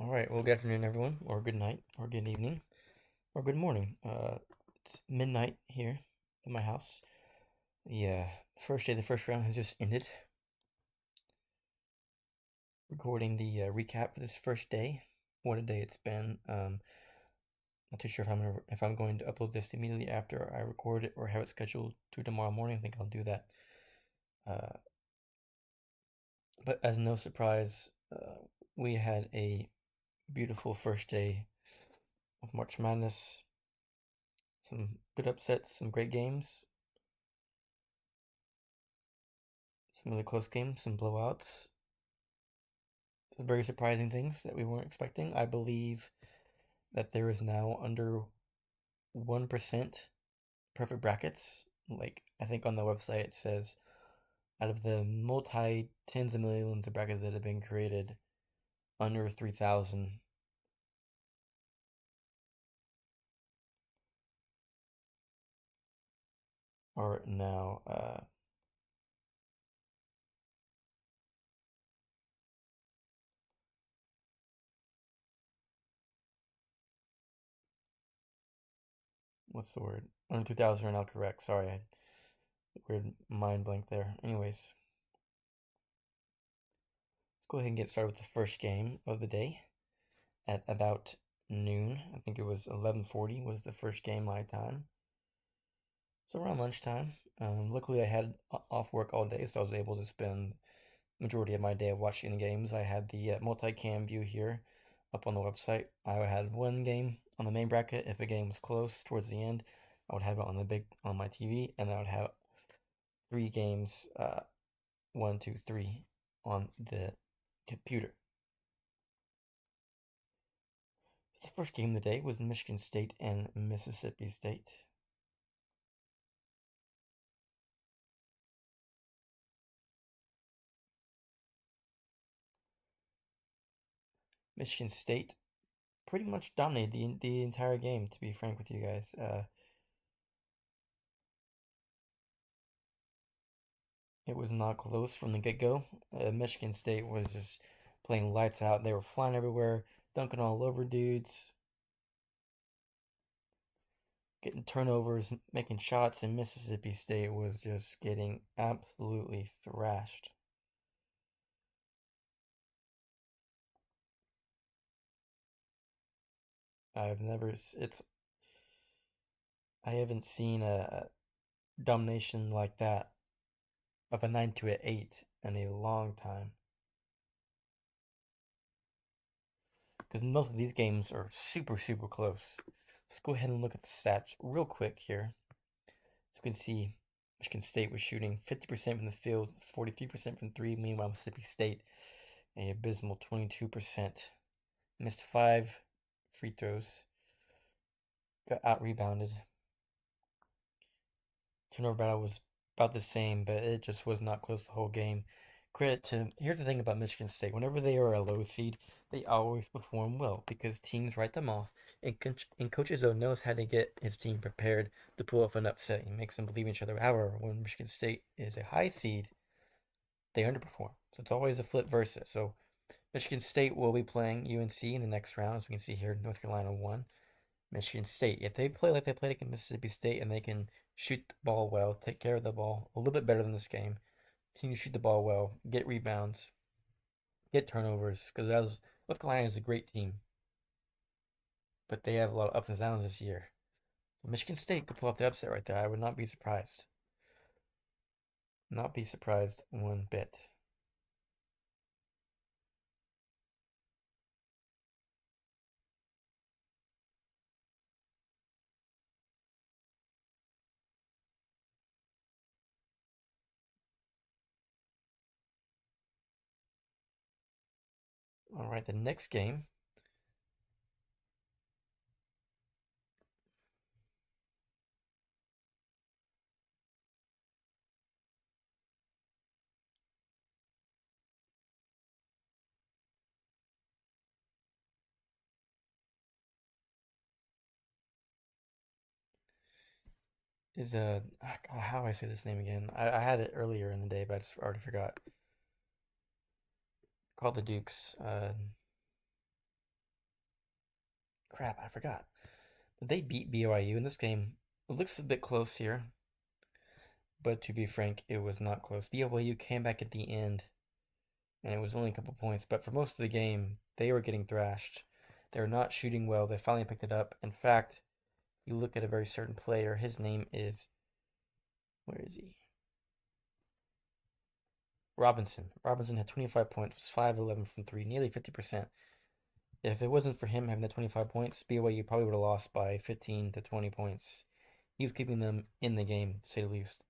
All right. Well, good afternoon, everyone, or good night, or good evening, or good morning. It's midnight here at my house. The first day of the first round has just ended. Recording the recap for this first day. What a day it's been. Not too sure if I'm going to upload this immediately after I record it or have it scheduled to tomorrow morning. I think I'll do that. Uh, but as no surprise, we had a beautiful first day of March Madness. Some good upsets, some great games. Some really close games, some blowouts, some very surprising things that we weren't expecting. I believe that there is now under 1% perfect brackets. Like, I think on the website it says out of the multi tens of millions of brackets that have been created, under 3,000 are now what's the word? Under 3,000 are now correct. Sorry, I weird mind blank there. Anyways, let's go ahead and get started with the first game of the day at about noon. I think it was 11:40 was the first game my time. So around lunchtime. Luckily, I had off work all day, so I was able to spend majority of my day watching the games. I had the multi-cam view here up on the website. I had one game on the main bracket. If a game was close towards the end, I would have it on my TV, and I would have three games, one, two, three, on the computer. The first game of the day was Michigan State and Mississippi State. Michigan State pretty much dominated the entire game, to be frank with you guys. It was not close from the get-go. Michigan State was just playing lights out. They were flying everywhere, dunking all over dudes, getting turnovers, making shots, and Mississippi State was just getting absolutely thrashed. I've never it's I haven't seen a domination like that of a 9 to an 8 in a long time. Because most of these games are super close. Let's go ahead and look at the stats real quick here. So you can see Michigan State was shooting 50% from the field, 43% from three. Meanwhile, Mississippi State, an abysmal 22%. Missed five free throws, got out rebounded. Turnover battle was about the same, but it just was not close the whole game. Here's the thing about Michigan State: whenever they are a low seed, they always perform well because teams write them off, and Coach Izzo knows how to get his team prepared to pull off an upset. He makes them believe in each other. However, when Michigan State is a high seed, they underperform. So it's always a flip versa. So Michigan State will be playing UNC in the next round, as we can see here. North Carolina won. Michigan State, if they play like they played against Mississippi State and they can shoot the ball well, take care of the ball a little bit better than this game, continue to shoot the ball well, get rebounds, get turnovers, because North Carolina is a great team, but they have a lot of ups and downs this year. Michigan State could pull off the upset right there. I would not be surprised. Not be surprised one bit. All right, the next game is how do I say this name again? I had it earlier in the day, but I just already forgot. Called the Dukes. Crap, I forgot. They beat BYU in this game. It looks a bit close here, but to be frank, it was not close. BYU came back at the end, and it was only a couple points. But for most of the game, they were getting thrashed. They were not shooting well. They finally picked it up. In fact, you look at a very certain player. His name is, where is he? Robinson. Robinson had 25 points, was 5-11 from three, nearly 50%. If it wasn't for him having the 25 points, BYU probably would have lost by 15 to 20 points. He was keeping them in the game, to say the least.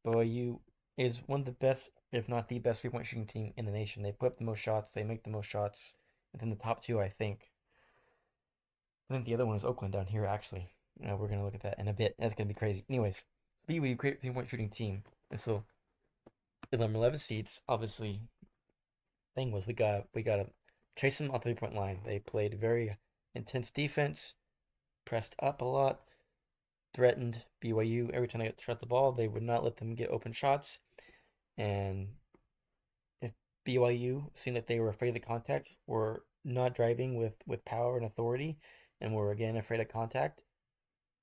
BYU is one of the best, if not the best, three-point shooting team in the nation. They put up the most shots, they make the most shots. And then the top two, I think. I think the other one is Oakland down here, actually. We're going to look at that in a bit. That's going to be crazy. Anyways, BYU, great three-point shooting team. And so, the number 11 seeds, obviously, thing was we got to chase them off the 3-point line. They played very intense defense, pressed up a lot, threatened BYU every time they got to shot the ball. They would not let them get open shots. And if BYU, seeing that they were afraid of the contact, were not driving with power and authority, and were again afraid of contact,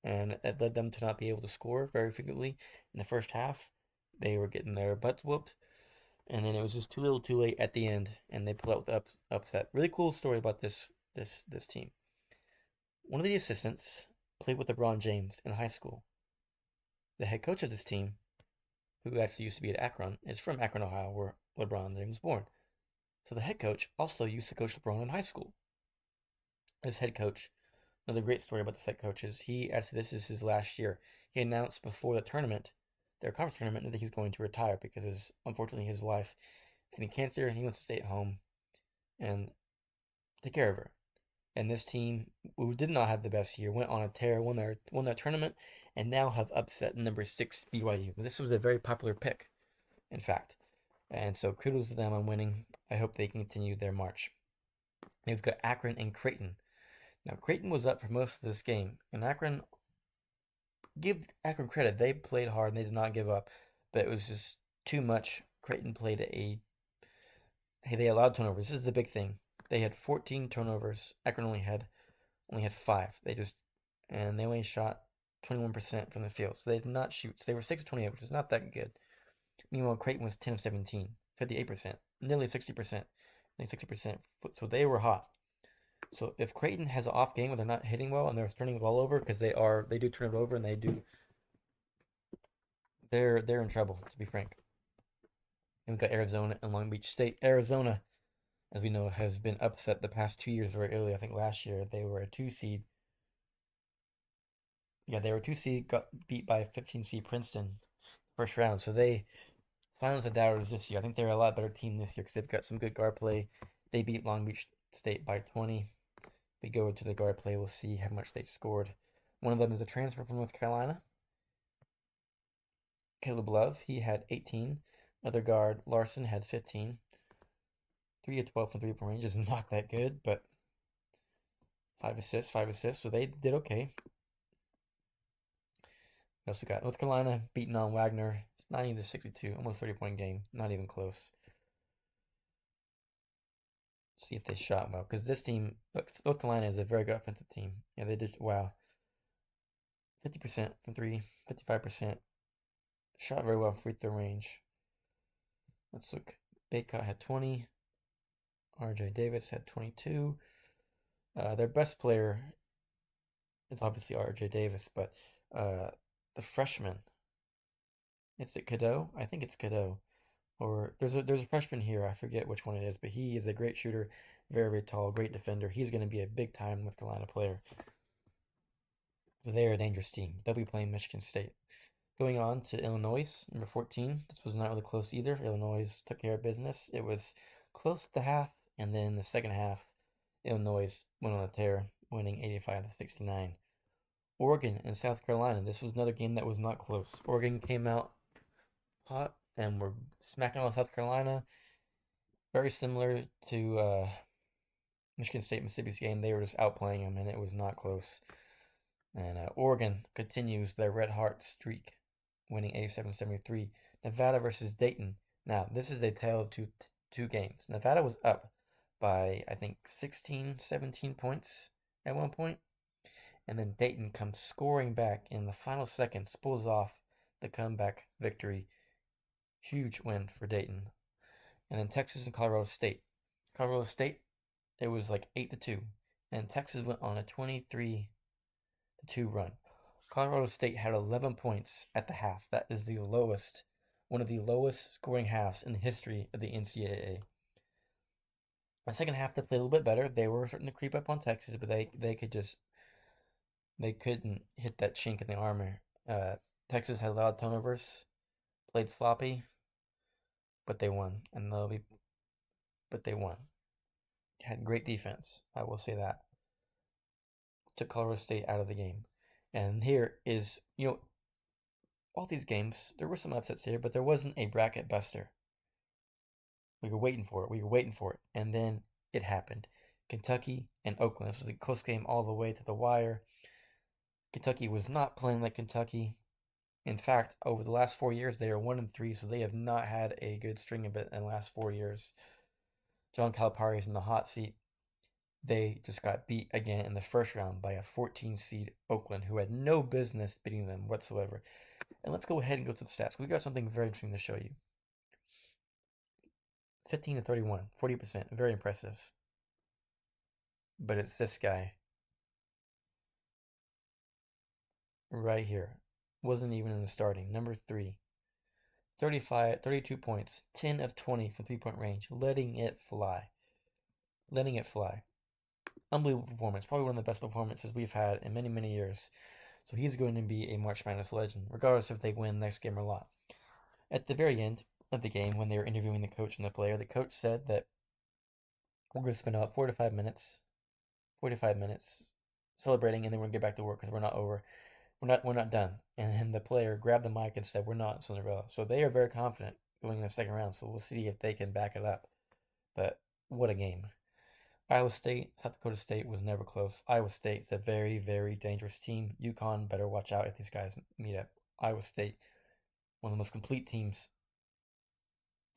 and it led them to not be able to score very frequently in the first half. They were getting their butts whooped, and then it was just too little, too late at the end, and they pulled out the upset. Really cool story about this team. One of the assistants played with LeBron James in high school. The head coach of this team, who actually used to be at Akron, is from Akron, Ohio, where LeBron James was born. So the head coach also used to coach LeBron in high school. This head coach, another great story about this head coach is this is his last year. He announced before the tournament, their conference tournament, that he's going to retire because unfortunately his wife is getting cancer and he wants to stay at home and take care of her. And this team, who did not have the best year, went on a tear, won their tournament, and now have upset number 6 BYU. This was a very popular pick, in fact. And so kudos to them on winning. I hope they continue their march. They've got Akron and Creighton. Now Creighton was up for most of this game, and Akron, give Akron credit, they played hard and they did not give up, but it was just too much. Creighton played they allowed turnovers. This is the big thing. They had 14 turnovers. Akron only had 5. They only shot 21% from the field. So they did not shoot. So they were 6 of 28, which is not that good. Meanwhile, Creighton was 10 of 17, 58%, nearly 60%, nearly 60%. So they were hot. So if Creighton has an off game where they're not hitting well and they're turning the ball over, because they do turn it over and they're in trouble, to be frank. And we've got Arizona and Long Beach State. Arizona, as we know, has been upset the past 2 years very early. I think last year they were a 2 seed. Yeah, they were a 2 seed, got beat by 15 seed Princeton first round. So they silenced the doubters this year. I think they're a lot better team this year because they've got some good guard play. They beat Long Beach State by 20. If we go into the guard play, we'll see how much they scored. One of them is a transfer from North Carolina, Caleb Love. He had 18. Other guard, Larson, had 15. 3 of 12 from three-point range is not that good, but 5 assists, so they did okay. We also got North Carolina beating on Wagner. It's 90-62, almost 30-point game, not even close. See if they shot well, because this team, North Carolina, is a very good offensive team. Yeah, they did, wow. 50% from 3, 55%. Shot very well from free throw range. Let's look. Baycott had 20. RJ Davis had 22. Their best player is obviously RJ Davis, but the freshman, is it Cadeau? I think it's Cadeau. Or there's a freshman here. I forget which one it is, but he is a great shooter, very, very tall, great defender. He's going to be a big time North Carolina player. So they're a dangerous team. They'll be playing Michigan State. Going on to Illinois, number 14. This was not really close either. Illinois took care of business. It was close at the half, and then the second half, Illinois went on a tear, winning 85-69. Oregon and South Carolina. This was another game that was not close. Oregon came out hot and were smacking on South Carolina. Very similar to Michigan State Mississippi's game. They were just outplaying them, and it was not close. And Oregon continues their red heart streak, winning 87-73. Nevada versus Dayton. Now, this is a tale of two games. Nevada was up by, I think, 16, 17 points at one point, and then Dayton comes scoring back in the final seconds, pulls off the comeback victory. Huge win for Dayton. And then Texas and Colorado State. Colorado State, it was like 8-2, and Texas went on a 23-2 run. Colorado State had 11 points at the half. That is the lowest, one of the lowest scoring halves in the history of the NCAA. The second half they played a little bit better. They were starting to creep up on Texas, but they couldn't hit that chink in the armor. Texas had a lot of turnovers, played sloppy, but they won, and but they won. Had great defense, I will say that. Took Colorado State out of the game, and here is all these games. There were some upsets here, but there wasn't a bracket buster. We were waiting for it. We were waiting for it, and then it happened. Kentucky and Oakland. This was a close game all the way to the wire. Kentucky was not playing like Kentucky. In fact, over the last 4 years, they are 1-3, so they have not had a good string of it in the last 4 years. John Calipari is in the hot seat. They just got beat again in the first round by a 14 seed Oakland, who had no business beating them whatsoever. And let's go ahead and go to the stats. We got something very interesting to show you. 15-31, 40%, very impressive. But it's this guy right here. Wasn't even in the starting. Number 3. 32 points, 10 of 20 from 3-point range, letting it fly. Letting it fly. Unbelievable performance. Probably one of the best performances we've had in many, many years. So he's going to be a March Madness legend, regardless if they win next game or not. At the very end of the game, when they were interviewing the coach and the player, the coach said that we're going to spend about 45 minutes celebrating, and then we're going to get back to work because we're not over. We're not done. And then the player grabbed the mic and said, "We're not Cinderella." So they are very confident going in the second round. So we'll see if they can back it up. But what a game! Iowa State, South Dakota State was never close. Iowa State is a very, very dangerous team. UConn better watch out if these guys meet up. Iowa State, one of the most complete teams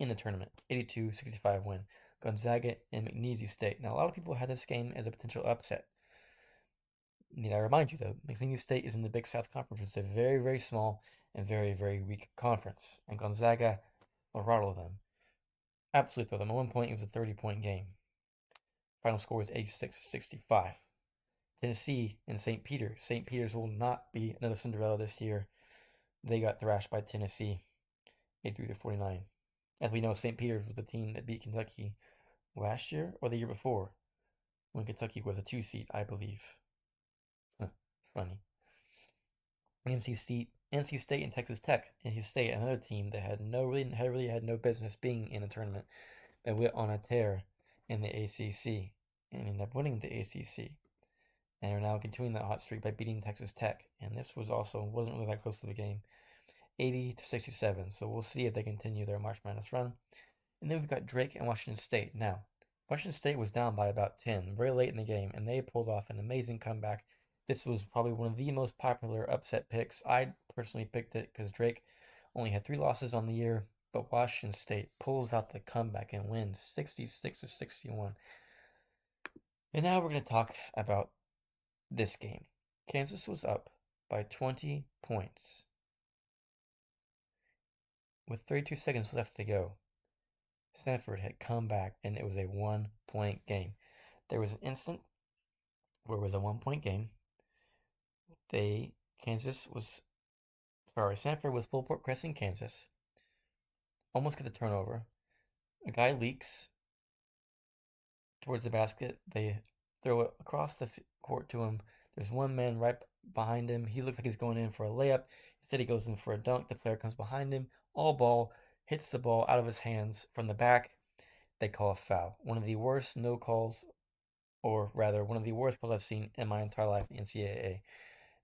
in the tournament. 82-65 win. Gonzaga and McNeese State. Now, a lot of people had this game as a potential upset. Need I remind you, though, McNeese State is in the Big South Conference. It's a very, very small and very, very weak conference. And Gonzaga will rattle them. Absolutely throw them. At one point, it was a 30-point game. Final score was 86-65. Tennessee and St. Peter. St. Peter's will not be another Cinderella this year. They got thrashed by Tennessee, 83-49. As we know, St. Peter's was the team that beat Kentucky last year or the year before, when Kentucky was a 2 seed, I believe. Funny. NC State and Texas Tech. NC State, another team that had really had no business being in the tournament, that went on a tear in the ACC and ended up winning the ACC, and are now continuing that hot streak by beating Texas Tech. And this wasn't really that close to the game, 80-67. So we'll see if they continue their March Madness run. And then we've got Drake and Washington State. Now, Washington State was down by about 10 very late in the game, and they pulled off an amazing comeback. This was probably one of the most popular upset picks. I personally picked it because Drake only had 3 losses on the year, but Washington State pulls out the comeback and wins 66-61. And now we're going to talk about this game. Kansas was up by 20 points with 32 seconds left to go. Stanford had come back, and it was a 1-point game. There was an instant where it was a 1-point game. Stanford was full court pressing Kansas. Almost gets a turnover. A guy leaks towards the basket. They throw it across the court to him. There's one man right behind him. He looks like he's going in for a layup. Instead, he goes in for a dunk. The player comes behind him. All ball, hits the ball out of his hands from the back. They call a foul. One of the worst no calls, or rather, one of the worst calls I've seen in my entire life in NCAA.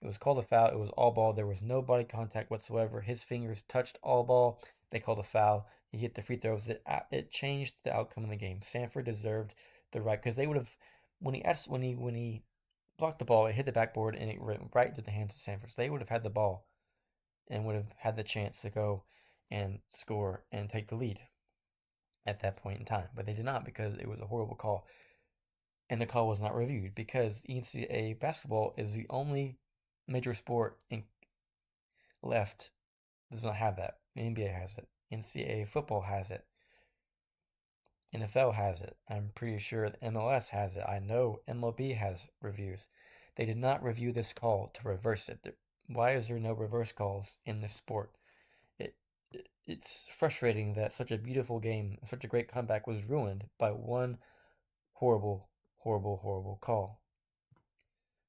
It was called a foul. It was all ball. There was no body contact whatsoever. His fingers touched all ball. They called a foul. He hit the free throws. It changed the outcome of the game. Stanford deserved the right, because they would have, when he blocked the ball, it hit the backboard and it went right into the hands of Stanford. So they would have had the ball and would have had the chance to go and score and take the lead at that point in time. But they did not, because it was a horrible call. and the call was not reviewed because NCAA basketball is the only major sport left that does not have that. The NBA has it. NCAA football has it. NFL has it. I'm pretty sure the MLS has it. I know MLB has reviews. They did not review this call to reverse it. Why is there no reverse calls in this sport? It, it's frustrating that such a beautiful game, such a great comeback was ruined by one horrible, horrible, horrible call.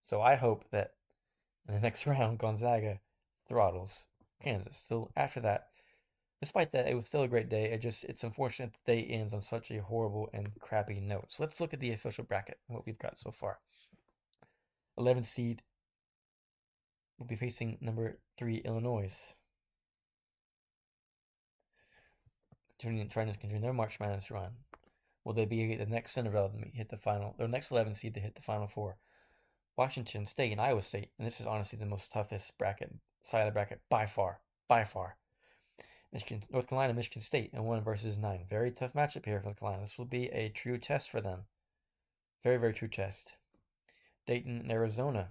So I hope that in the next round, Gonzaga throttles Kansas. So after that, despite that, it was still a great day. It's unfortunate the day ends on such a horrible and crappy note. So let's look at the official bracket, what we've got so far. 11th seed will be facing number 3 Illinois. Trying to continue their March Madness run. Will they be the next Cinderella to hit the final, or next 11th seed to hit the Final Four? Washington State and Iowa State, and this is honestly the most toughest side of the bracket by far, by far. North Carolina, Michigan State, and 1 versus 9. Very tough matchup here for North Carolina. This will be a true test for them. Very, very true test. Dayton and Arizona.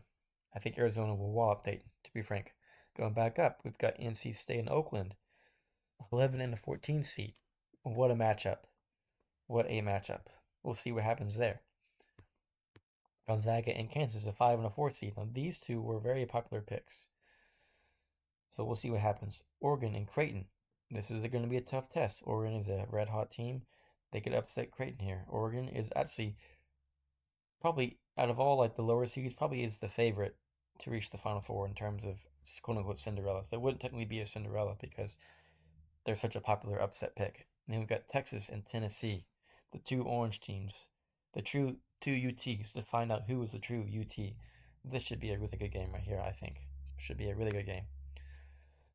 I think Arizona will wallop Dayton, to be frank. Going back up, we've got NC State and Oakland. 11 and the 14 seed. What a matchup. What a matchup. We'll see what happens there. Gonzaga and Kansas, a 5 and a 4 seed. Now, these two were very popular picks. So we'll see what happens. Oregon and Creighton. This is going to be a tough test. Oregon is a red hot team. They could upset Creighton here. Oregon is actually probably out of all like the lower seeds, probably is the favorite to reach the Final Four in terms of quote unquote Cinderellas. They wouldn't technically be a Cinderella because they're such a popular upset pick. And then we've got Texas and Tennessee, the two orange teams, the true two UTs to find out who is the true UT. This should be a really good game right here, I think. Should be a really good game.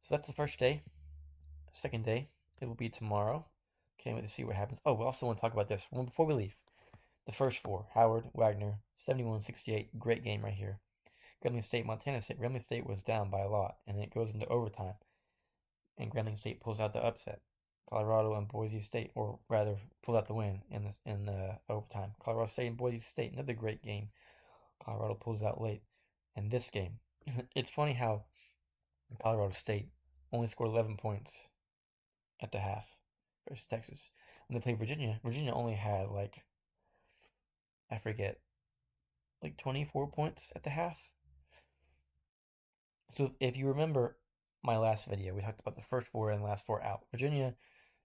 So that's the first day. Second day, it will be tomorrow. Can't wait to see what happens. Oh, we also want to talk about this one before we leave. The first four, Howard, Wagner, 71-68, great game right here. Grambling State, Montana State. Grambling State was down by a lot, and it goes into overtime. And Grambling State pulls out the upset. Colorado and Boise State, or rather, pulls out the win in the overtime. Colorado State and Boise State, another great game. Colorado pulls out late. And this game, it's funny how Colorado State only scored 11 points at the half versus Texas. When they played Virginia, Virginia only had I forget, 24 points at the half. So if you remember my last video, we talked about the first four and last four out. Virginia,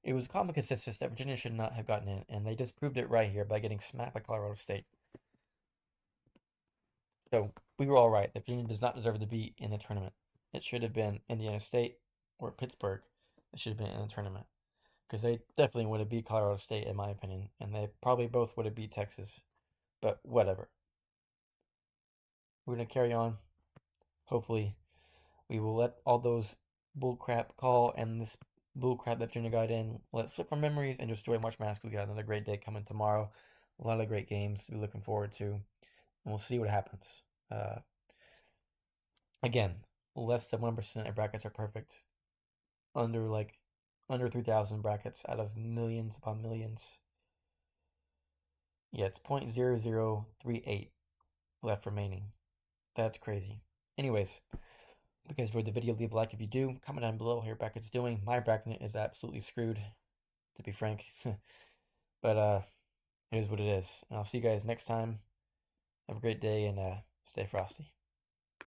it was common consensus that Virginia should not have gotten in, and they just proved it right here by getting smacked by Colorado State. So we were all right. Virginia does not deserve to be in the tournament. It should have been Indiana State or Pittsburgh. It should have been in the tournament because they definitely would have beat Colorado State, in my opinion, and they probably both would have beat Texas. But whatever. We're gonna carry on. Hopefully, we will let all those bullcrap call and this bullcrap that Virginia got in let it slip from memories and just enjoy March Madness. We got another great day coming tomorrow. A lot of great games to be looking forward to, and we'll see what happens. Again, less than 1% of brackets are perfect. Under 3,000 brackets out of millions upon millions. Yeah, it's 0.0038 left remaining. That's crazy. Anyways, if you guys enjoyed the video, leave a like if you do. Comment down below how your bracket's doing. My bracket is absolutely screwed, to be frank. But it is what it is. And I'll see you guys next time. Have a great day and stay frosty.